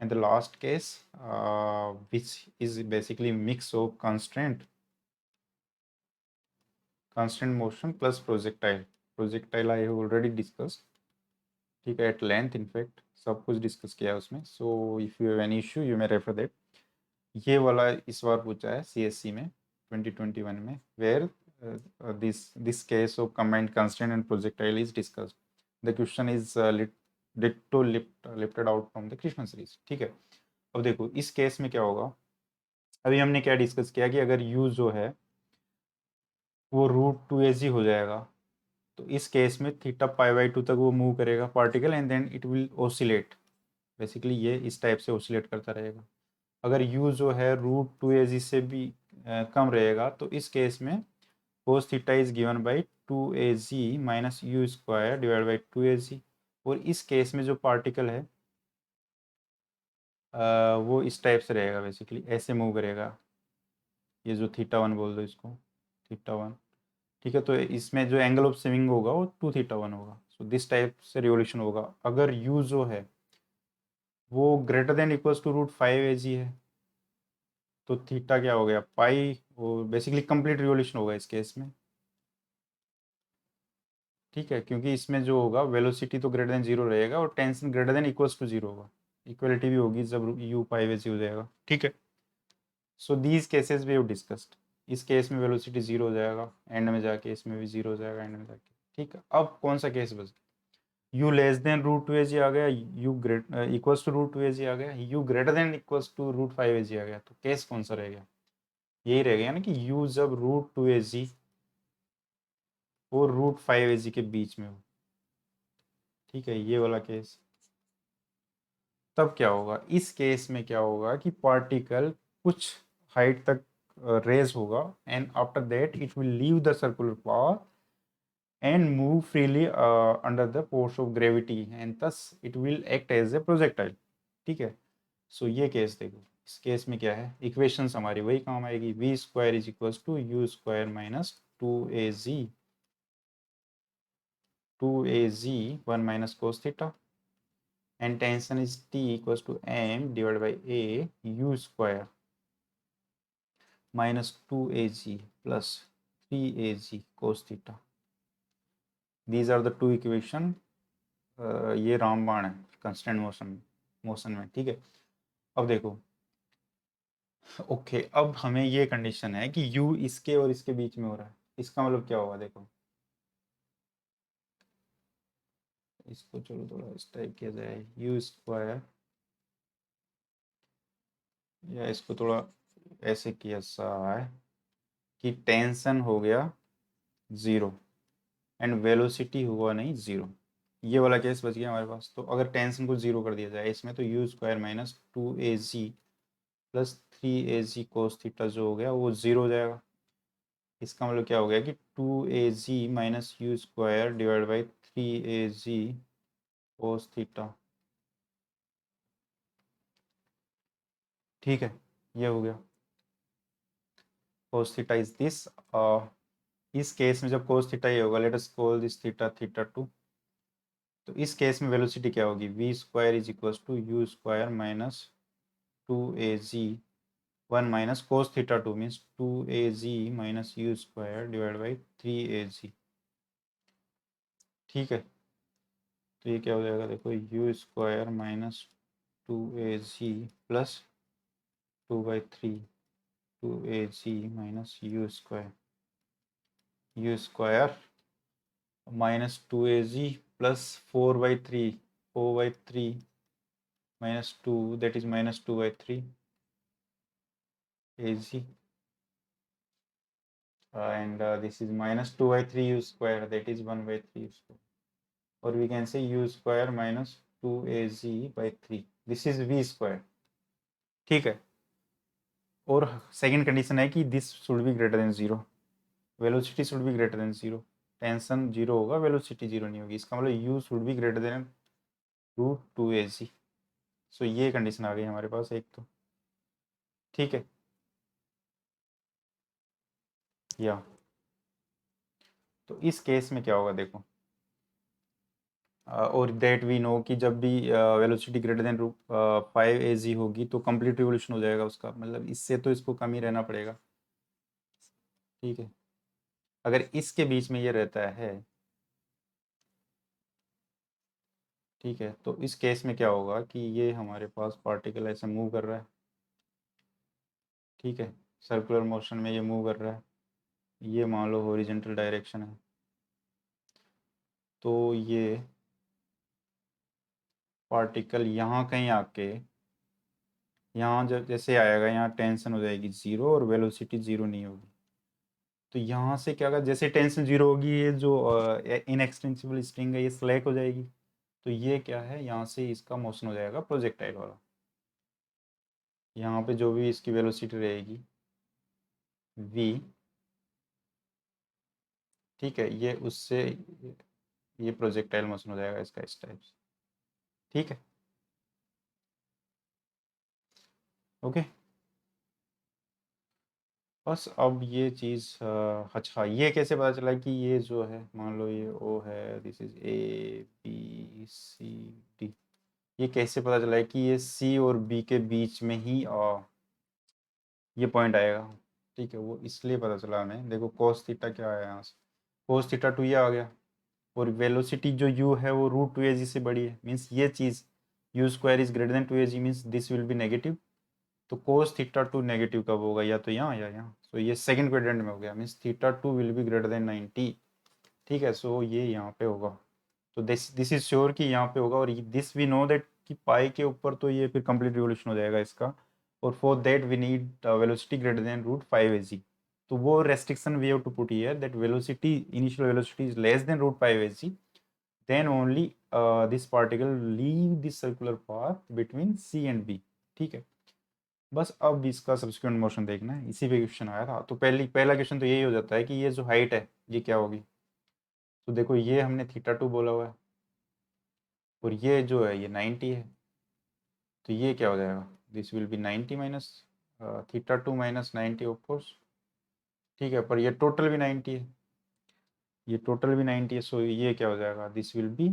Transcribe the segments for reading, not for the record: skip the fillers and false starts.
and the last case which is basically mix of constant motion plus projectile I have already discussed, ठीक है, at length in fact सब कुछ discuss किया है उसमें. So if you have any issue you may refer that. ये वाला इस बार पूछा है CSC में 2021 में, where this case of combined constant and projectile is discussed. The question is lifted out from the Krishna series. ठीक है. अब देखो इस केस में क्या होगा. अभी हमने क्या डिस्कस किया कि अगर u जो है वो √2az हो जाएगा, तो इस केस में थीटा π/2 तक वो मूव करेगा particle and then it will oscillate. Basically ये इस टाइप से ओसिलेट करता रहेगा. अगर u जो है √2az से भी कम रहेगा, तो इस केस में cos theta is given by 2az minus u square divide by 2az. और इस केस में जो पार्टिकल है वो इस टाइप से रहेगा, बेसिकली ऐसे मूव करेगा. ये जो θ1 बोल दो इसको, θ1. ठीक है. तो इसमें जो एंगल ऑफ स्विंग होगा वो 2θ1 होगा. सो दिस टाइप से रिवोल्यूशन होगा. अगर u जो है वो greater than equals to √5az है, तो थीटा क्या हो गया पाई, वो बेसिकली कंप्लीट रिवोल्यूशन होगा इस केस में. ठीक है. क्योंकि इसमें जो होगा वेलोसिटी तो ग्रेटर देन जीरो रहेगा और tension greater than equals to zero होगा. इक्वलिटी भी होगी जब u πaz हो जाएगा. ठीक है. So these cases we have discussed. इस केस में वेलोसिटी जीरो हो जाएगा, एंड में जाके इसमें भी जीरो हो जाएगा एंड में जाके. ठीक है. अब कौन सा केस बच गया. u लेस देन √2az आ गया, u great equals to √2az आ गया, u greater than equals to √5az आ गया. तो केस कौन सा रह गया. यही रह गया ना कि u जब √2az और √5az के बीच में हो. ठीक है. ये वाला केस. तब क्या होगा इस केस में, क्या होगा कि पार्टिकल कुछ हाइट तक रेज होगा and after that it will leave the circular path and move freely under the force of gravity and thus it will act as a projectile. ठीक है. सो ये केस देखो. इस केस में क्या है, इक्वेशंस हमारी वही काम आएगी. v square is equals to u square minus 2az 1 minus cos theta and tension is T equals to m divided by a u square minus 2az plus 3az cos theta. These are the two equation. ये रामबाण है constant motion में. ठीक है. अब देखो. Okay. अब हमें ये कंडीशन है कि u इसके और इसके बीच में हो रहा है. इसका मतलब क्या होगा देखो. इसको चलो थोड़ा इस टाइप किया जाए, u स्क्वायर, या इसको थोड़ा ऐसे किया जाए कि टेंशन हो गया ज़ीरो एंड वेलोसिटी हुआ नहीं ज़ीरो. ये वाला केस बच गया हमारे पास. तो अगर टेंशन को ज़ीरो कर दिया जाए इसमें, तो u square minus 2az plus 3az cos theta जो हो गया वो ज़ीरो हो जाएगा. इसका मतलब क्या हो गया कि 2az minus u square divide by 3az cos theta. ठीक है. ये हो गया. Cos theta is this. इस केस में जब कोस थीटा ये होगा, let us call this theta θ2. तो इस केस में वेलोसिटी क्या होगी, v square is equals to u square minus 2az 1 minus cos θ2 means 2az minus u square divide by 3az. ठीक है. तो ये क्या हो जाएगा देखो, you square minus 2az plus 2/3 2az minus u square minus 2az plus 4/3 minus 2 that is minus 2/3 az and this is minus 2/3 u square that is 1/3 u square, or we can say u square minus 2az by 3. this is v square. ठीक है. और second condition है कि this should be greater than zero, velocity should be greater than zero. Tension zero होगा, velocity zero नहीं होगी. इसका मतलब u should be greater than √2az. सो ये कंडीशन आ गई हमारे पास एक तो. ठीक है. या तो इस केस में क्या होगा देखो. और दैट वी नो कि जब भी वेलोसिटी ग्रेटर देन 5 AZ होगी तो कंप्लीट रिवोल्यूशन हो जाएगा उसका, मतलब इससे तो इसको कम ही रहना पड़ेगा। ठीक है, अगर इसके बीच में ये रहता है, ठीक है, तो इस केस में क्या होगा कि ये हमारे पास पार्टिकल ऐसे मूव कर रहा है, ठीक है, सर्कुलर मोशन में ये मूव कर रहा है, ये मान लो हॉरिजॉन्टल डायरेक्शन है, तो ये पार्टिकल यहाँ कहीं आके, यहाँ जब जैसे आएगा यहाँ टेंशन हो जाएगी ज़ीरो और वेलोसिटी ज़ीरो नहीं होगी, तो यहाँ से क्या होगा, जैसे टेंशन ज़ीरो होगी ये जो इनएक्सटेंसिबल स्ट्रिंग है ये स्लैक हो जाएगी, तो ये क्या है, यहाँ से इसका मोशन हो जाएगा प्रोजेक्टाइल वाला, यहाँ पे जो भी इसकी वेलोसिटी रहेगी v, ठीक है, ये उससे ये प्रोजेक्टाइल मोशन हो जाएगा इसका इस टाइप से। ठीक है, ओके, बस अब ये चीज़ अच्छा ये कैसे पता चला कि ये जो है, मान लो ये O है, दिस इज ABCD, ये कैसे पता चला है कि ये C और B के बीच में ही ये पॉइंट आएगा, ठीक है, वो इसलिए पता चला हमें, देखो cos थीटा क्या आया यहाँ से, cos थीटा 2 ये आ गया, और वेलोसिटी जो u है वो √2az से बड़ी है, मीन्स ये चीज़ u² is greater than 2az, means this will B negative, तो कोस थीटा 2 नेगेटिव कब होगा, या तो यहाँ या यहाँ, सो ये सेकंड क्वाड्रेंट में हो गया, means theta 2 will be greater than 90, ठीक है, सो ये यहाँ पे होगा, तो दिस इज श्योर कि यहाँ पे होगा, और दिस वी नो दैट कि पाई के ऊपर तो ये फिर कंप्लीट रिवोल्यूशन हो जाएगा इसका, और for that we need velocity greater than √5az, तो वो restriction we have to put here that velocity, initial velocity is less than √5az, then only this particle leave the circular path between C and B, ठीक है, बस अब इसका subsequent motion देखना है, इसी पे क्वेश्चन आया था, तो पहला क्वेश्चन तो यही हो जाता है कि ये जो हाइट है ये क्या होगी, तो देखो ये हमने थीटा 2 बोला हुआ है, और ये जो है ये 90 है, तो ये क्या हो जाएगा, this will B 90 minus theta 2 minus 90 of course, ठीक है, पर ये टोटल भी 90 है, ये टोटल भी 90 है, सो ये क्या हो जाएगा, this will B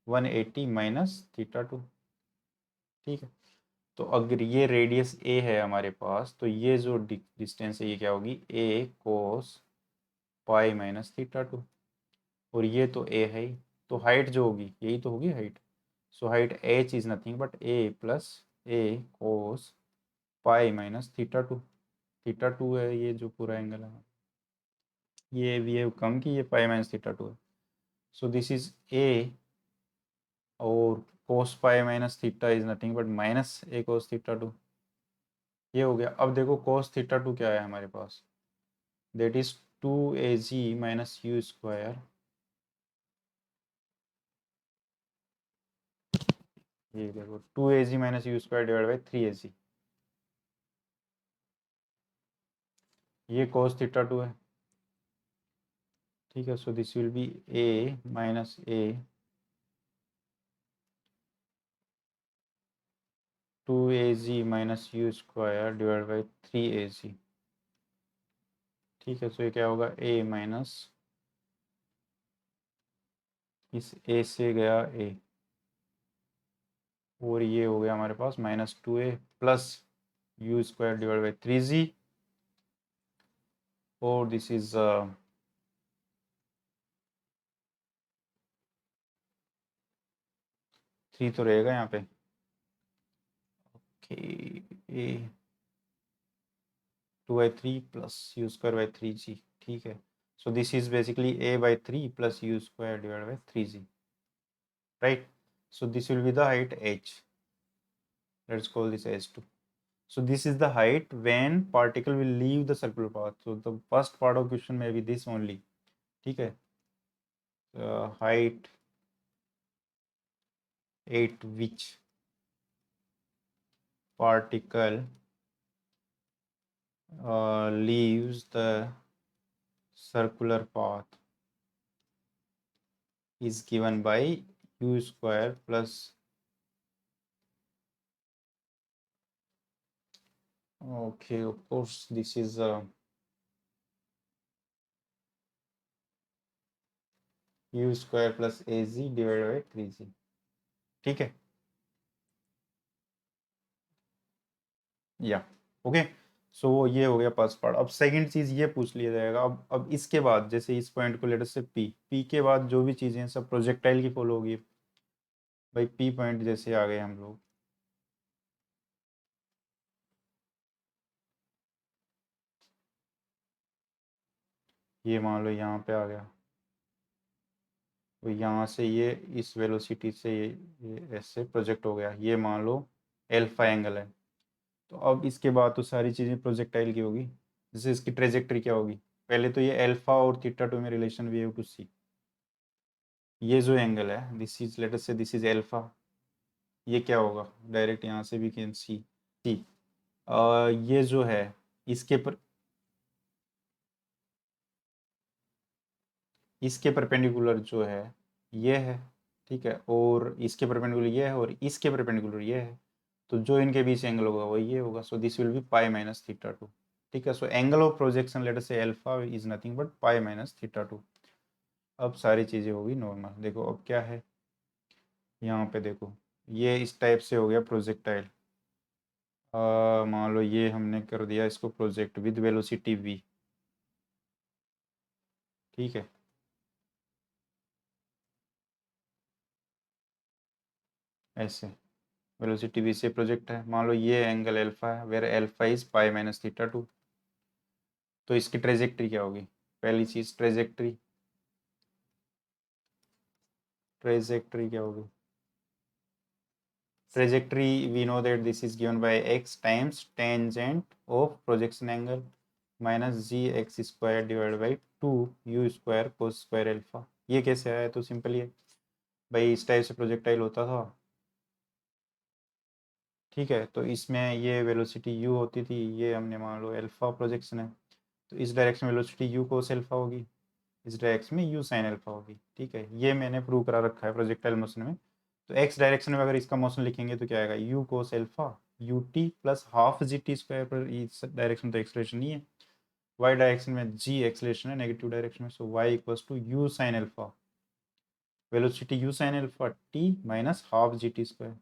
180 minus theta 2, ठीक है, तो अगर ये रेडियस a है हमारे पास, तो ये जो डिस्टेंस है ये क्या होगी, a cos pi minus theta 2, और ये तो a है ही, तो हाइट जो होगी यही तो होगी height, so height h is nothing but a plus a cos pi minus theta 2, theta 2 है ये जो पूरा एंगल है, ये भी है कम की ये पाई माइनस थीटा 2 है, सो दिस इज a, और cos pi minus theta is nothing but minus a cos theta 2, ये हो गया। अब देखो cos थीटा 2 क्या है हमारे पास, that is 2az minus u square, ये देखो 2az minus u square divide by 3az, ये cos थीटा 2 है, ठीक है, so this will be a minus a 2az minus u square divide by 3az, ठीक है, सो ये क्या होगा a माइनस, इस a से गया a, और ये हो गया हमारे पास minus 2a plus u square divide by 3z, और दिस इज 3 तो रहेगा यहाँ पे, a 2/3 plus u square by 3g, ठीक है, so this is basically a/3 plus u square divide by 3g, right, so this will be the height h, let's call this h2, so this is the height when particle will leave the circular path, so the first part of question may be this only, ठीक है, height at which particle leaves the circular path is given by u square plus, okay, of course this is u square plus a g divide by 3g। ठीक है, या okay. सो ये हो गया first part. अब second चीज ये पूछ लिया जाएगा, अब इसके बाद जैसे इस पॉइंट को लेटर से पी के बाद जो भी चीजें हैं सब प्रोजेक्टाइल की फॉलो होगी। भाई पी पॉइंट जैसे आ गए हम लोग, ये मान लो यहाँ पे आ गया, तो यहाँ से ये इस वेलोसिटी से ये ऐसे प्रोजेक्ट हो गया, ये मान लो एल्फा एंगल है। तो अब इसके बाद तो सारी चीज़ें प्रोजेक्टाइल की होगी। जैसे इसकी ट्रेजेक्टरी क्या होगी, पहले तो ये एल्फा और थीटा टू में रिलेशन वी हैव टू सी। ये जो एंगल है दिस इज लेट अस से दिस इज एल्फा, ये क्या होगा डायरेक्ट यहाँ से भी कैन सी सी। ये जो है इसके पर इसके परपेंडिकुलर जो है ये है, ठीक है, और इसके परपेंडिकुलर ये है और इसके परपेंडिकुलर ये है। तो जो इनके बीच एंगल होगा वो ये होगा। So this will be pi minus theta two. ठीक है, so angle of projection let us say alpha is nothing but pi minus theta two. अब सारी चीज़ें होगी नॉर्मल। देखो अब क्या है, यहाँ पे देखो ये इस टाइप से हो गया प्रोजेक्टाइल। मान लो ये हमने कर दिया इसको प्रोजेक्ट विद वेलोसिटी v। ठीक है, ऐसे वेलोसिटी v से प्रोजेक्ट है। मान लो ये एंगल एल्फा है where alpha is pi minus theta two. तो इसकी ट्रेजेक्ट्री क्या होगी, पहली चीज ट्रेजेक्ट्री, ट्रेजेक्ट्री क्या होगी, trajectory we know that this is given by x times tangent of projection angle minus g x square divide by two u square cos square alpha. ये कैसे आया, तो सिंपल ही है भाई, इस टाइप से प्रोजेक्टाइल होता था। ठीक है, तो इसमें ये वेलोसिटी u होती थी, ये हमने मान लो अल्फा प्रोजेक्शन है, तो इस डायरेक्शन में वेलोसिटी u कोस अल्फा होगी, इस डायरेक्शन में u साइन अल्फा होगी। ठीक है, ये मैंने प्रूव करा रखा है प्रोजेक्टाइल मोशन में। तो x डायरेक्शन में अगर इसका मोशन लिखेंगे तो क्या आएगा, u cos alpha u t plus half g t square, पर इस डायरेक्शन तो एक्सलेशन नहीं है। y डायरेक्शन में g एक्सलेशन है नेगेटिव डायरेक्शन में, so y equals to u sine alpha, velocity u sine alpha t minus half g t square.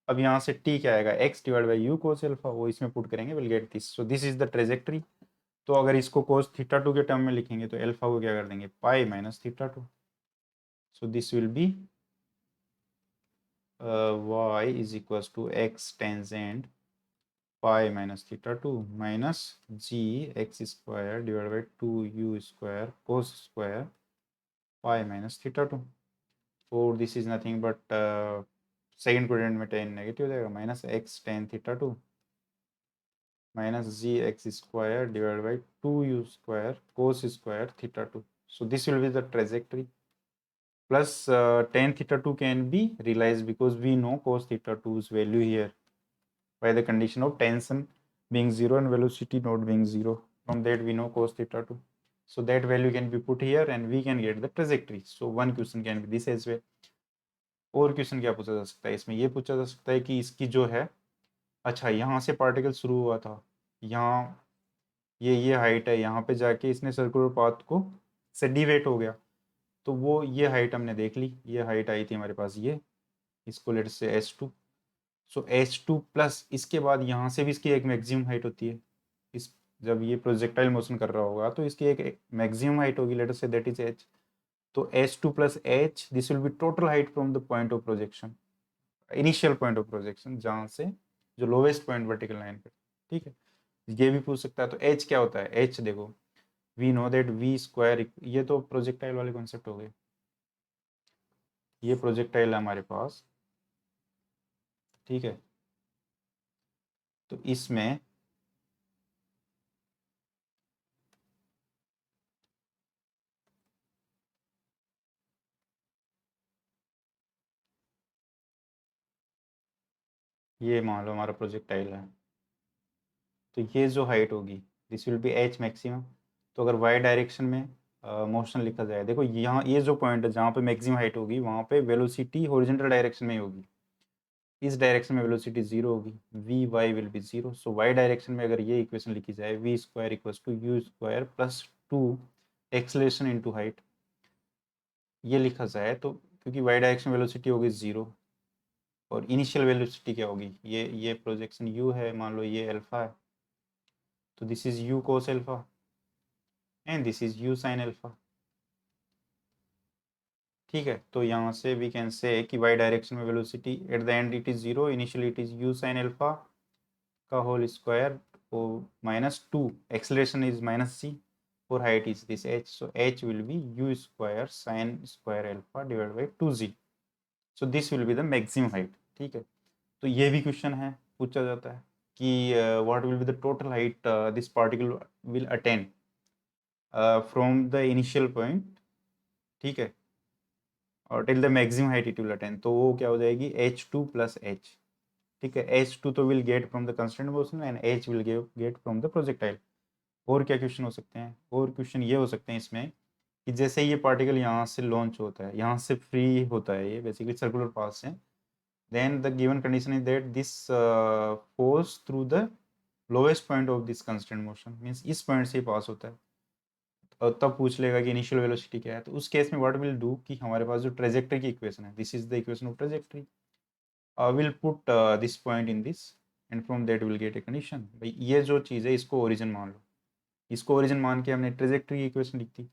अब यहाँ से t क्या आएगा, x divide by u cos alpha, वो इसमें पुट करेंगे, will get this. So this is the trajectory. तो अगर इसको कोस थीटा टू के टर्म में लिखेंगे तो अल्फा को क्या कर देंगे, pi minus theta two. So this will be y is equals to x tangent pi minus theta two minus g x square divide by two u square cos square pi minus theta two. और this is nothing but second quadrant में tan negative हो जाएगा, minus x tan theta two minus g x square divide by two u square cos square theta two. So this will be the trajectory. Plus tan theta 2 can be realized because we know cos theta 2's value here by the condition of tension being 0 and velocity not being 0. From that we know cos theta 2. So that value can be put here and we can get the trajectory. So one question can be this as well. और question क्या पूछा जा सकता है इसमें, ये पूछा जा सकता है कि इसकी जो है, अच्छा यहाँ से पार्टिकल शुरू हुआ था, यहाँ ये हाइट है, यहाँ पे जाके इसने सर्कुलर पाथ को से डिवेट हो गया, तो वो ये हाइट हमने देख ली, ये हाइट आई थी हमारे पास, ये इसको लेट से H two. So H two plus इसके बाद यहाँ से भी इसकी एक मैक्सिमम हाइट होती है, इस जब ये प्रोजेक्टाइल मोशन कर रहा होगा तो इसकी एक मैक्सिमम हाइट होगी, let say that is h. तो h two plus h this will be total height from the point of projection, initial point of projection जहाँ से जो लोवेस्ट पॉइंट वर्टिकल लाइन पे। ठीक है, ये भी पूछ सकता है। तो एच क्या होता है, एच देखो we know that v square, ये तो प्रोजेक्टाइल वाले कॉन्सेप्ट हो गए, ये प्रोजेक्टाइल है हमारे पास। ठीक है, तो इसमें ये मान लो हमारा प्रोजेक्टाइल है, तो ये जो हाइट होगी this will B H maximum. तो अगर वाई डायरेक्शन में मोशन लिखा जाए, देखो यहाँ ये जो पॉइंट है जहाँ पे मैक्सिमम हाइट होगी वहाँ पे वेलोसिटी हॉरिजॉन्टल डायरेक्शन में ही होगी, इस डायरेक्शन में वेलोसिटी जीरो होगी, v y will be zero. So y direction में अगर ये इक्वेशन लिखी जाए v square equals to u square plus two acceleration into height, ये लिखा जाए तो क्योंकि वाई डायरेक्शन वेलोसिटी होगी 0 और इनिशियल वेलोसिटी क्या होगी, ये प्रोजेक्शन u है, मान लो ये अल्फा है, तो this is u cos alpha and this is u sin alpha. ठीक है, तो यहाँ से वी कैन से कि वाई डायरेक्शन में velocity at the end it is 0, initially it is u sin alpha का होल स्क्वायर और -2, एक्सेलरेशन इज -c और height is this h, so h will be u square sin square alpha divided by 2z, so this will be the maximum height। ठीक है, तो ये भी question है, पूछा जाता है कि what will be the total height this particle will attain from the initial point, ठीक है, और till the maximum height it will attain, तो वो क्या हो जाएगी h2 plus h। ठीक है, h2 तो will get from the constant motion and h will get from the projectile। और क्या क्वेश्चन हो सकते हैं, और क्वेश्चन ये हो सकते हैं इसमें कि जैसे ये पार्टिकल यहाँ से लॉन्च होता है, यहाँ से फ्री होता है, ये बेसिकली सर्कुलर पाथ से, then the given condition is that this force through the lowest point of this constant motion, means इस पॉइंट से ही पास होता है, और तब पूछ लेगा कि इनिशियल वेलोसिटी क्या है। तो उस केस में व्हाट विल डू कि हमारे पास जो ट्रेजेक्टरी की इक्वेशन है, this is the equation of trajectory, will put this point in this and from that will get a condition. भाई ये जो चीज़ है इसको ओरिजिन मान लो, इसको ओरिजिन मान के हमने ट्रेजेक्टरी की इक्वेशन लिख दी।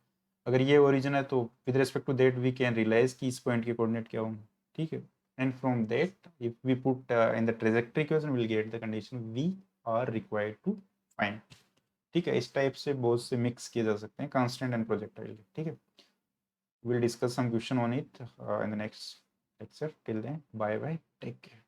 अगर ये ओरिजिन है तो with respect to that we can realise कि इस पॉइंट के कोऑर्डिनेट क्या होंगे। ठीक है, and from that if we put in the trajectory equation will get the condition we are required to find. ठीक है, इस टाइप से बहुत से मिक्स किए जा सकते हैं कांस्टेंट एंड प्रोजेक्टाइल। ठीक है, we'll discuss some question on it in the next lecture. Till then, bye bye, take care.